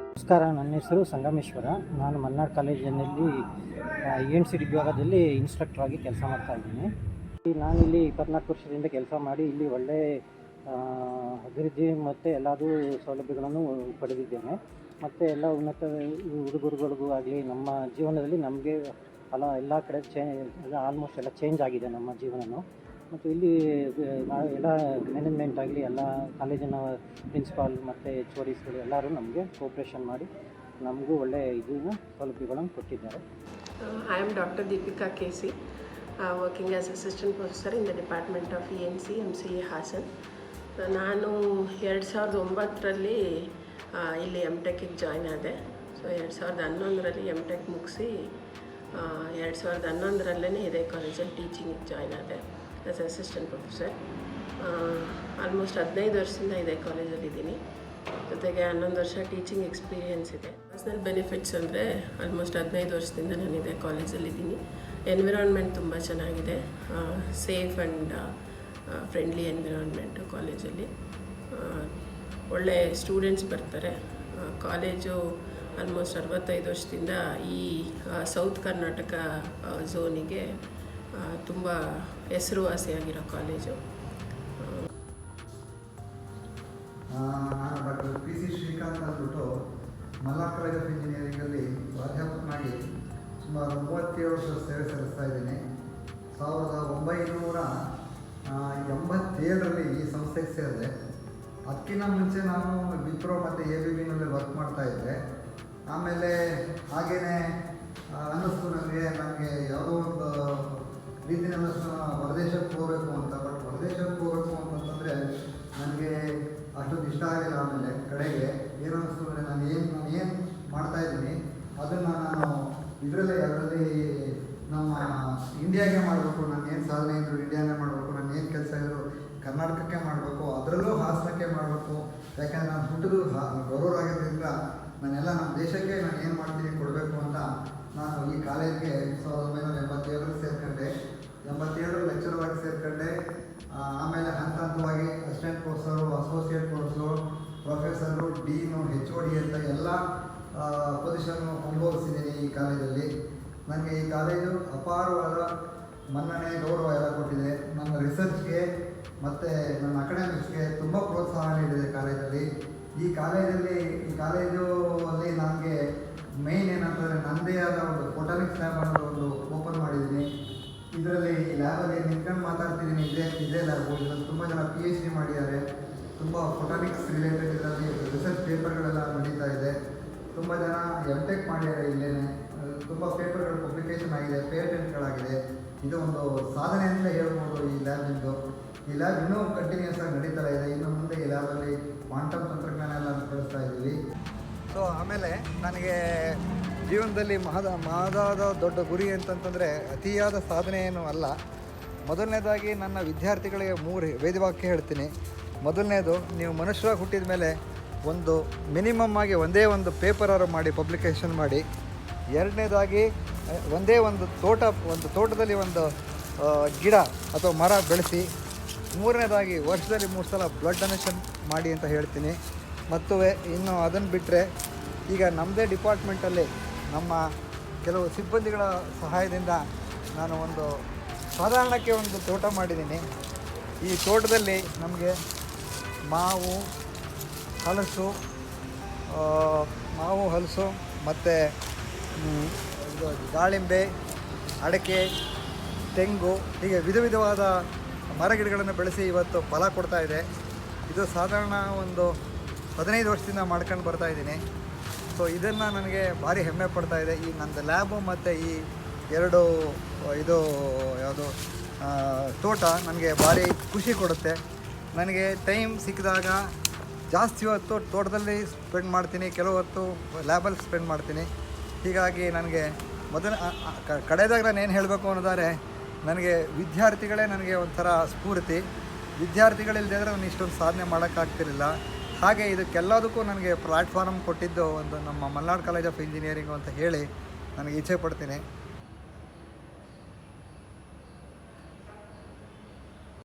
ನಮಸ್ಕಾರ, ನನ್ನ ಹೆಸರು ಸಂಗಮೇಶ್ವರ. ನಾನು ಮಲ್ನಾಡ್ ಕಾಲೇಜಿನಲ್ಲಿ ENC ವಿಭಾಗದಲ್ಲಿ ಇನ್ಸ್ಟ್ರಕ್ಟರ್ ಆಗಿ ಕೆಲಸ ಮಾಡ್ತಾಯಿದ್ದೀನಿ. ನಾನಿಲ್ಲಿ 24 ವರ್ಷದಿಂದ ಕೆಲಸ ಮಾಡಿ ಇಲ್ಲಿ ಒಳ್ಳೆ ಅಭಿವೃದ್ಧಿ ಮತ್ತು ಎಲ್ಲದೂ ಸೌಲಭ್ಯಗಳನ್ನು ಪಡೆದಿದ್ದೇನೆ. ಮತ್ತು ಎಲ್ಲ ಉನ್ನತ ಹುಡುಗರುಗಳಿಗೂ ಆಗಲಿ ನಮ್ಮ ಜೀವನದಲ್ಲಿ ನಮಗೆ ಎಲ್ಲ ಕಡೆ ಆಲ್ಮೋಸ್ಟ್ ಎಲ್ಲ ಚೇಂಜ್ ಆಗಿದೆ ನಮ್ಮ ಜೀವನವೂ. ಮತ್ತು ಇಲ್ಲಿ ಎಲ್ಲ ಮ್ಯಾನೇಜ್ಮೆಂಟ್ ಆಗಲಿ ಎಲ್ಲ ಕಾಲೇಜಿನ ಪ್ರಿನ್ಸಿಪಾಲ್ ಮತ್ತು HODsಗಳು ಎಲ್ಲರೂ ನಮಗೆ ಕೋಪ್ರೇಷನ್ ಮಾಡಿ ನಮಗೂ ಒಳ್ಳೆಯ ಸೌಲಭ್ಯಗಳನ್ನು ಕೊಟ್ಟಿದ್ದಾರೆ. I am Dr. Deepika KC, working as Assistant Professor in the Department of ENC MCA Hasan. ನಾನು 2009ರಲ್ಲಿ ಇಲ್ಲಿ MTechಗೆ ಜಾಯ್ನ್ ಆದೆ. ಸೊ 2011ರಲ್ಲಿ MTech ಮುಗಿಸಿ 2011ರಲ್ಲೇ ಇದೇ ಕಾಲೇಜಲ್ಲಿ ಟೀಚಿಂಗಿಗೆ ಜಾಯ್ನ್ ಆದೆ ಆಸ್ ಅಸಿಸ್ಟೆಂಟ್ ಪ್ರೊಫೆಸರ್. ಆಲ್ಮೋಸ್ಟ್ 15 ವರ್ಷದಿಂದ ಇದೇ ಕಾಲೇಜಲ್ಲಿದ್ದೀನಿ. ಜೊತೆಗೆ 11 ವರ್ಷ ಟೀಚಿಂಗ್ ಎಕ್ಸ್ಪೀರಿಯೆನ್ಸ್ ಇದೆ. ಪರ್ಸ್ನಲ್ ಬೆನಿಫಿಟ್ಸ್ ಅಂದರೆ ಆಲ್ಮೋಸ್ಟ್ 15 ವರ್ಷದಿಂದ ನಾನು ಇದೇ ಕಾಲೇಜಲ್ಲಿದ್ದೀನಿ. ಎನ್ವಿರಾನ್ಮೆಂಟ್ ತುಂಬ ಚೆನ್ನಾಗಿದೆ, ಸೇಫ್ ಆ್ಯಂಡ್ ಫ್ರೆಂಡ್ಲಿ ಎನ್ವಿರಾನ್ಮೆಂಟು ಕಾಲೇಜಲ್ಲಿ. ಒಳ್ಳೆ ಸ್ಟೂಡೆಂಟ್ಸ್ ಬರ್ತಾರೆ. ಕಾಲೇಜು ಆಲ್ಮೋಸ್ಟ್ 65 ವರ್ಷದಿಂದ ಈ ಸೌತ್ ಕರ್ನಾಟಕ ಝೋನಿಗೆ ತುಂಬ ಹೆಸರುವಾಸಿಯಾಗಿರೋ ಕಾಲೇಜು. ನಾನು ಡಾಕ್ಟರ್ PC ಶ್ರೀಕಾಂತ್ ಅಂದ್ಬಿಟ್ಟು ಮಲ್ನಾಡ್ ಕಾಲೇಜ್ ಆಫ್ ಇಂಜಿನಿಯರಿಂಗಲ್ಲಿ ಪ್ರಾಧ್ಯಾಪಕನಾಗಿ ಸುಮಾರು 37 ವರ್ಷ ಸೇವೆ ಸಲ್ಲಿಸ್ತಾ ಇದ್ದೀನಿ. 1987ರಲ್ಲಿ ಈ ಸಂಸ್ಥೆಗೆ ಸೇರಿದೆ. ಅದಕ್ಕಿಂತ ಮುಂಚೆ ನಾನು ವಿಪ್ರೋ ಮತ್ತು ABBನಲ್ಲಿ ವರ್ಕ್ ಮಾಡ್ತಾಯಿದ್ದೆ. ಆಮೇಲೆ ಹಾಗೇ ಅನ್ನಿಸ್ತು ನನಗೆ ಯಾವುದೋ ಒಂದು ರೀತಿಯಲ್ಲಿ ಹೊರದೇಶಕ್ಕೆ ಹೋಗಬೇಕು ಅಂತ. ಬಟ್ ಹೊರದೇಶಕ್ಕೆ ಹೋಗಬೇಕು ಅಂತಂದರೆ ನನಗೆ ಅಷ್ಟೊಂದು ಇಷ್ಟ ಆಗಿಲ್ಲ. ಆಮೇಲೆ ಕಡೆಗೆ ಏನು ಅನ್ನಿಸ್ತು ಅಂದರೆ ನಾನು ಏನು ಮಾಡ್ತಾಯಿದ್ದೀನಿ ಅದನ್ನು ನಾನು ಅದರಲ್ಲಿ ನಮ್ಮ ಇಂಡಿಯಾಗೆ ಮಾಡಬೇಕು. ನಾನು ಏನು ಸಾಧನೆ ಇದ್ದರು ಇಂಡಿಯಾನೇ ಮಾಡಬೇಕು, ನಾನು ಏನು ಕೆಲಸ ಇದ್ದರು ಕರ್ನಾಟಕಕ್ಕೆ ಮಾಡಬೇಕು, ಅದರಲ್ಲೂ ಹಾಸನಕ್ಕೆ ಮಾಡಬೇಕು. ಯಾಕೆಂದರೆ ನಾನು ಹುಟ್ಟಿದು ಬರೋರಾಗಿದ್ದರಿಂದ ನಾನೆಲ್ಲ ನಮ್ಮ ದೇಶಕ್ಕೆ ನಾನು ಏನು ಮಾಡ್ತೀನಿ ಕೊಡಬೇಕು ಅಂತ ನಾನು ಈ ಕಾಲೇಜ್ಗೆ 1987ರಲ್ಲಿ ಸೇರ್ಕೊಂಡೆ. 87ರಲ್ಲಿ ಲೆಕ್ಚರರ್ ಆಗಿ ಸೇರ್ಕೊಂಡೆ. ಆಮೇಲೆ ಹಂತವಾಗಿ assistant professor, associate professor, professor, dean, HOD ಅಂತ ಎಲ್ಲ ಪೊಸಿಷನ್ನು ಅನುಭವಿಸಿದ್ದೀನಿ ಈ ಕಾಲೇಜಲ್ಲಿ. ನನಗೆ ಈ ಕಾಲೇಜು ಅಪಾರವಾದ ಮನ್ನಣೆ, ಗೌರವ ಎಲ್ಲ ಕೊಟ್ಟಿದೆ. ನನ್ನ ರಿಸರ್ಚ್ಗೆ ಮತ್ತು ನನ್ನ ಅಕಾಡೆಮಿಕ್ಸ್ಗೆ ತುಂಬ ಪ್ರೋತ್ಸಾಹ ನೀಡಿದೆ ಕಾಲೇಜಲ್ಲಿ. ಈ ಕಾಲೇಜು ಅಲ್ಲಿ ನನಗೆ ಮೇಯ್ನ್ ಏನಂತಂದರೆ ನನ್ನದೇ ಆದ ಒಂದು ಫೋಟೋನಿಕ್ಸ್ ಲ್ಯಾಬ್ ಅನ್ನೋದು ಒಂದು ಓಪನ್ ಮಾಡಿದ್ದೀನಿ. ಇದರಲ್ಲಿ ಲ್ಯಾಬಲ್ಲಿ ನಿಂತ್ಕೊಂಡು ಮಾತಾಡ್ತಿದ್ದೀನಿ. ಇದೇ ಲ್ಯಾಬು. ಇದರಲ್ಲಿ ತುಂಬ ಜನ PhD ಮಾಡಿದ್ದಾರೆ. ತುಂಬ ಫೋಟೋನಿಕ್ಸ್ ರಿಲೇಟೆಡ್ ಇದರಲ್ಲಿ ರಿಸರ್ಚ್ ಪೇಪರ್ಗಳೆಲ್ಲ ನಡೀತಾ ಇದೆ. ತುಂಬ ಜನ MTech ಮಾಡಿದ್ದಾರೆ ಇಲ್ಲೇ. ತುಂಬ ಪೇಪರ್ಗಳು ಪಬ್ಲಿಕೇಶನ್ ಆಗಿದೆ, ಪೇಟೆಂಟ್ಗಳಾಗಿದೆ. ಇದು ಒಂದು ಸಾಧನೆ ಅಂತ ಹೇಳ್ಬೋದು ಈ ಲ್ಯಾಬಿಂದು. ಈ ಲ್ಯಾಬ್ ಇನ್ನೂ ಕಂಟಿನ್ಯೂಸ್ ಆಗಿ ನಡೀತಾ ಇದೆ. ಇನ್ನು ಮುಂದೆ ಈ ಲ್ಯಾಬಲ್ಲಿ ಕ್ವಾಂಟಮ್ ತಂತ್ರಜ್ಞಾನ ಎಲ್ಲ ಕಳಿಸ್ತಾ ಇದ್ದೀವಿ. ಸೊ ಆಮೇಲೆ ನನಗೆ ಜೀವನದಲ್ಲಿ ಮಹದಾದ ದೊಡ್ಡ ಗುರಿ ಅಂತಂತಂದರೆ ಅತಿಯಾದ ಸಾಧನೆ ಏನೂ ಅಲ್ಲ. ಮೊದಲನೇದಾಗಿ ನನ್ನ ವಿದ್ಯಾರ್ಥಿಗಳಿಗೆ 3 ವೇದವಾಕ್ಯ ಹೇಳ್ತೀನಿ. ಮೊದಲನೇದು, ನೀವು ಮನುಷ್ಯರಾಗಿ ಹುಟ್ಟಿದ ಮೇಲೆ ಒಂದು ಮಿನಿಮಮ್ ಆಗಿ ಒಂದೇ ಒಂದು ಪೇಪರಾರು ಮಾಡಿ ಪಬ್ಲಿಕೇಶನ್ ಮಾಡಿ. ಎರಡನೇದಾಗಿ ಒಂದೇ ಒಂದು ತೋಟದಲ್ಲಿ ಒಂದು ಗಿಡ ಅಥವಾ ಮರ ಬೆಳೆಸಿ. ಮೂರನೇದಾಗಿ ವರ್ಷದಲ್ಲಿ 3 ಸಲ ಬ್ಲಡ್ ಡೊನೇಷನ್ ಮಾಡಿ ಅಂತ ಹೇಳ್ತೀನಿ. ಮತ್ತು ಇನ್ನು ಅದನ್ನು ಬಿಟ್ಟರೆ ಈಗ ನಮ್ಮದೇ ಡಿಪಾರ್ಟ್ಮೆಂಟಲ್ಲಿ ನಮ್ಮ ಕೆಲವು ಸಿಬ್ಬಂದಿಗಳ ಸಹಾಯದಿಂದ ನಾನು ಒಂದು ಸಾಧಾರಣಕ್ಕೆ ಒಂದು ತೋಟ ಮಾಡಿದ್ದೀನಿ. ಈ ತೋಟದಲ್ಲಿ ನಮಗೆ ಮಾವು ಹಲಸು ಮತ್ತು ದಾಳಿಂಬೆ, ಅಡಿಕೆ, ತೆಂಗು ಹೀಗೆ ವಿಧವಾದ ಮರಗಿಡಗಳನ್ನು ಬೆಳೆಸಿ ಇವತ್ತು ಫಲ ಕೊಡ್ತಾ ಇದೆ. ಇದು ಸಾಧಾರಣ ಒಂದು 15 ವರ್ಷದಿಂದ ಮಾಡ್ಕೊಂಡು ಬರ್ತಾಯಿದ್ದೀನಿ. ಸೊ ಇದನ್ನು ನನಗೆ ಭಾರಿ ಹೆಮ್ಮೆ ಪಡ್ತಾ ಇದೆ. ಈ ನಂದು ಲ್ಯಾಬು ಮತ್ತು ಈ 2 ತೋಟ ನನಗೆ ಭಾರಿ ಖುಷಿ ಕೊಡುತ್ತೆ. ನನಗೆ ಟೈಮ್ ಸಿಕ್ಕಿದಾಗ ಜಾಸ್ತಿ ಹೊತ್ತು ತೋಟದಲ್ಲಿ ಸ್ಪೆಂಡ್ ಮಾಡ್ತೀನಿ, ಕೆಲವು ಹೊತ್ತು ಲ್ಯಾಬಲ್ಲಿ ಸ್ಪೆಂಡ್ ಮಾಡ್ತೀನಿ. ಹೀಗಾಗಿ ನನಗೆ ಕಡೆದಾಗ ನಾನು ಏನು ಹೇಳಬೇಕು ಅನ್ನೋದಾದರೆ, ನನಗೆ ವಿದ್ಯಾರ್ಥಿಗಳೇ ನನಗೆ ಒಂಥರ ಸ್ಫೂರ್ತಿ. ವಿದ್ಯಾರ್ಥಿಗಳಿಲ್ಲದೆ ನಾನು ಇಷ್ಟೊಂದು ಸಾಧನೆ ಮಾಡೋಕ್ಕಾಗ್ತಿರಲಿಲ್ಲ. ಹಾಗೆ ಇದಕ್ಕೆಲ್ಲದಕ್ಕೂ ನನಗೆ ಪ್ಲ್ಯಾಟ್ಫಾರ್ಮ್ ಕೊಟ್ಟಿದ್ದು ಒಂದು ನಮ್ಮ ಮಲ್ನಾಡ್ ಕಾಲೇಜ್ ಆಫ್ ಇಂಜಿನಿಯರಿಂಗು ಅಂತ ಹೇಳಿ ನನಗೆ ಇಚ್ಛೆ ಪಡ್ತೀನಿ.